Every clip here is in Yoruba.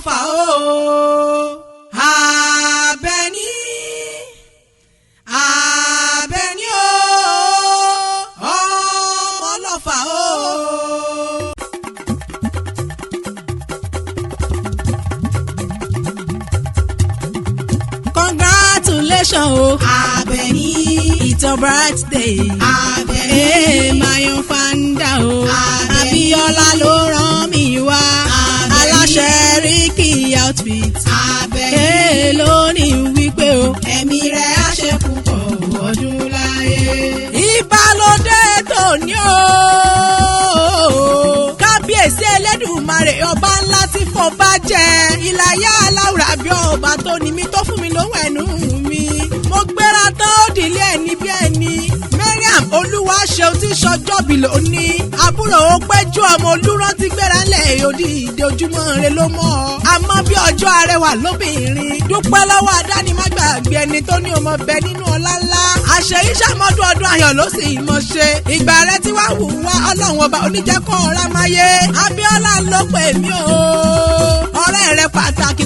ọlọ́fà o. Àbẹ̀ní Àbẹ̀ní o ọmọ ọlọ́fà o. Congratulations o. Àbẹ̀ní it's your birthday. Àbẹ̀ní mayan fanda o. Abíọ́lá ló rán mi wá. Aláṣẹ Ríkì outfit. Àbẹ̀ní lónìí wípé o. Ẹ̀mí rẹ̀ á ṣe púpọ̀ ọdún láyé. Ìbálòdé tòní o. Kábíyèsí Elédùmarè ọba ńlá tí fò bá jẹ. Ìlàyà aláwùrà bí ọba tó ní mi tó fún mi lóhùn ẹnu mi. Mo gbéra tán ó dìlé ẹni bí ẹni. Mariam Olúwaṣeun tí sọjọ́bí lónìí. Àbúrò ó péjú ọmọ olúrántí gbéra ńlẹ̀ òdì ìdè ojúmọ́ rẹ ló mọ́ ọ. Àmọ́ bí ọjọ́ arẹwà lóbìnrin. Dúpẹ́ lọ́wọ́ adánimágbàgbé ẹni tó ní ọmọ bẹ nínú ọlá ńlá. Àṣeyí ṣàmọ́dún ọdún ayọ̀ ló sì mọ̀ ṣe. Ìgbà rẹ tí wàá wù wá ọlọ́run ọba oníjẹ́kọ̀ ọ̀rá máyé. Abíọ́lá ló pè mí o. Ọ̀rẹ́ rẹ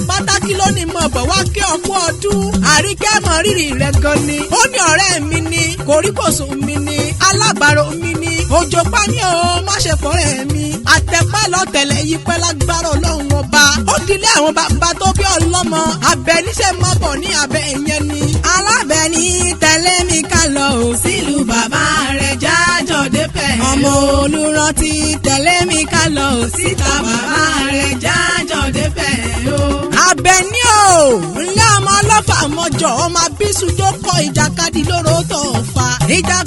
pàtàkì lónìí mọ̀ bọ̀ wá kí ọkú ọdún. Àríkẹ́ mọ rírì rẹ gan ni. Ó ní ọ̀rẹ́ mi ni kòríkòsùn mi ni alábàárò mi ni. Òjò pa mí o má ṣe fọ́rẹ́ mi. Àtẹ̀pá lọ́tẹ̀lẹ̀ yí pẹ́ lágbára ọlọ́run ọba. Ó dilé àwọn bàbá tó bí ọlọ́mọ. Àbẹ̀ní ṣe mọ́ bọ̀ ní abẹ́ ìyẹn ni. Alábẹ̀ní tẹ̀lé mi ká lọ ò sílùú bàbá rẹ̀ jájọ́ dépẹ̀. Ọmọ olùrántí tẹ̀lé mi ká lọ ò síta bàbá rẹ̀ jájọ́ dépẹ̀ o. Àbẹ̀ní o ńlẹ́ ọmọ ọlọ́fà mọ́jọ́ ọmọ abísù tó kọ ìjàkadì lóró tó fà. Ìjà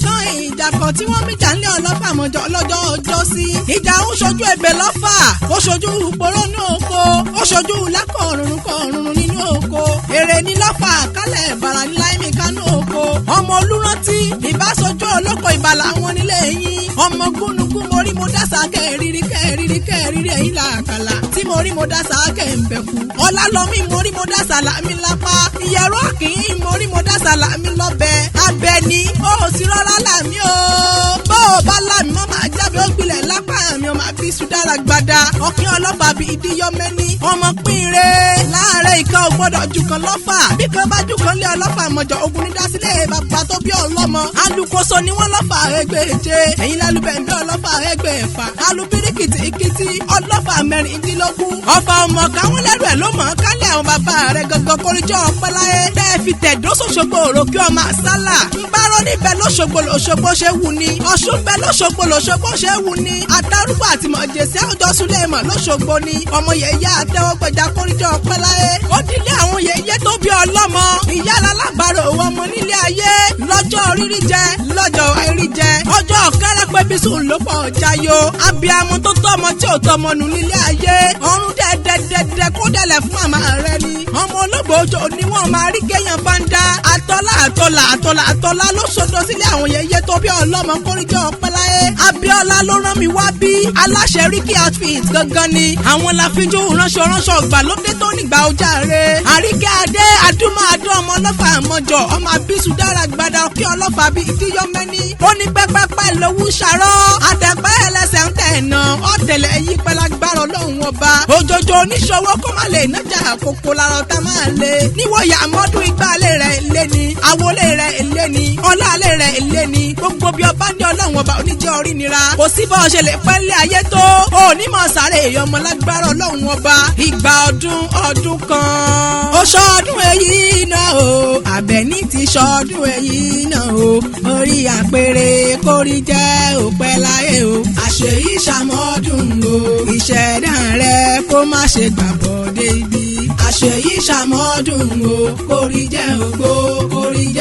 kan tí wọ́n mìjà ńlẹ́ ọlọ́fà mọ́jọ́ lọ́jọ́ ọjọ́ sí. Ìjà ń ṣojú ebè lọ́fà ó ṣojú ìpòrò ní oko ó ṣojú lákọ̀ọ̀rùn nínú oko. Èrè ní lọ́fà kálẹ̀ ìbàrà ní láìmí kánú oko. Ọmọ olùrántí ìbáṣojú olóko ìbàlà wọn nílé yín. Ọmọ gúnugún mo rí mo dásà kẹ́rìírí ẹ̀yìn làkàlà. Tí mo rí mo dásà kẹ́ǹbẹ̀kú. Ọlálọ́mí mo rí mo dásà láàmì lápá. Ìyẹ̀rọ kìí mo rí mo dásà láàmì lọ́bẹ̀. Àbẹ̀ní ó sì rọra láàmì o. Bó o bá láàmì mọ́ máa jábẹ́ ó gbilẹ̀ lápá mi ọmọ àbí sùdára gbada. Ọ̀kín ọlọ́pàá bíi ìdíyọ́mẹ́ni. Ọmọ pínre láàárẹ̀ ìkan ò gbọ́dọ̀ jù kan lọ́fà. Bí kan bá jù kan lé ọlọ́fà mọ̀jọ̀ ogun ní dásílẹ̀ bàbá tó bí ọlọ́mọ. Alukoso ni wọ́n lọ́fà ẹgbẹ̀je. Ẹ̀yin lálùbẹ̀ǹbẹ̀ ọlọ́fà ẹgbẹ̀fà. Alubirikìtì ọlọ́fà mẹ́rìndínlógún. Ọ̀fà ọmọ káwọn lẹ́rù ẹ̀ ló mọ̀ kálẹ̀ àwọn bàbá rẹ̀ gangan kórìjọ́ ọpẹ́ láyé. Tẹ́ fi tẹ̀dó sòṣogbo òròkè ọmọ àsálà. Ńbárò níbẹ̀ lóṣogbo ṣe wù ní. Ọ̀ṣun bẹ̀ lóṣogbo ṣe wù ní. Àtàrúgbò àti mọ̀jẹ̀sí ọjọ́ súlẹ̀ mọ̀ lóṣogbo ni. Ọmọ yẹ̀yẹ́ àtẹwọ́gbẹ̀já kórìjọ́ ọpẹ́ láyé. Ó dílé àwọn yẹ̀yẹ́ tó bí ọlọ́mọ. Ìyá alábàárò ọmọ nílé ayé. Lọ́jọ́ rírí jẹ lọ́jọ́ àìrí jẹ. Ọjọ́ kẹ́rẹ́pẹ́ bí sùn ló pọ̀ jayo. Abiyamọ tó tọ́mọ tí ò tọ́mọ nù nílé ayé. Ọ̀run dẹ́dẹ́dẹ́dẹ́ kó dẹ̀lẹ̀ fún màmá rẹ ni. Ọmọ ológbòjò ni wọ́n máa rí kéèyàn bá ń dá. Àtọ́lá ló ṣodo sílé àwọn yẹ̀yẹ́ tó bí ọlọ́mọ kórìjọ́ ọpẹ́ láyé. Abíọ́lá ló rán mi wá bí. Aláṣẹ Ríkì outfit gangan ni. Àwọn láfíjú ránṣọ gbàlódé tó nígbà ọjà rẹ̀. Àríkẹ́ adé adúmọ̀ adó ọmọ ọlọ́fà àmọ́jọ ọmọ abísù dára gbada ọkẹ́ ọlọ́fà bíi ìdíyọ́mẹ́ni. Ó ní pẹ́pẹ́pẹ́ lówó ṣàrọ́. Àtẹ̀pẹ́ ẹlẹ́sẹ̀ ń tẹ̀nà. Ọ̀tẹ̀lẹ̀ yí pẹ́lá gbára ọlọ́run ọba. Òjòjò oníṣòwò kó má lè nájà àkókò lára ọ̀tá máa lè. Níwòye àmọ́dún ìgbàlẹ̀ rẹ̀ ilé ni. Àwọlé rẹ̀ ilé ni. Ọláàlẹ̀ rẹ̀ ilé ni. Gbogbo bí ọba ní ọlọ́run ọba oníjẹ́ orí nira. Kò sí bọ́ ṣe lè pẹ́ lé ayé tó. Onímọ̀ sáré èèyàn ọmọ lágbára ọlọ́run ọba. Ìgbà ọdún kan. Ó ṣọdún èyí náà o. Àbẹ̀ní ti ṣọdún èyí náà o. Orí àpèrè kórí jẹ́ òpẹ́ láyé o. Àṣeyí ṣàmọ́dún o. Ìṣẹ̀dá rẹ̀ kó má ṣe gbàbọ̀dé ibi. Àṣeyí ṣàmọ́dún o. Kórí jẹ́ ògbó kórí jẹ́.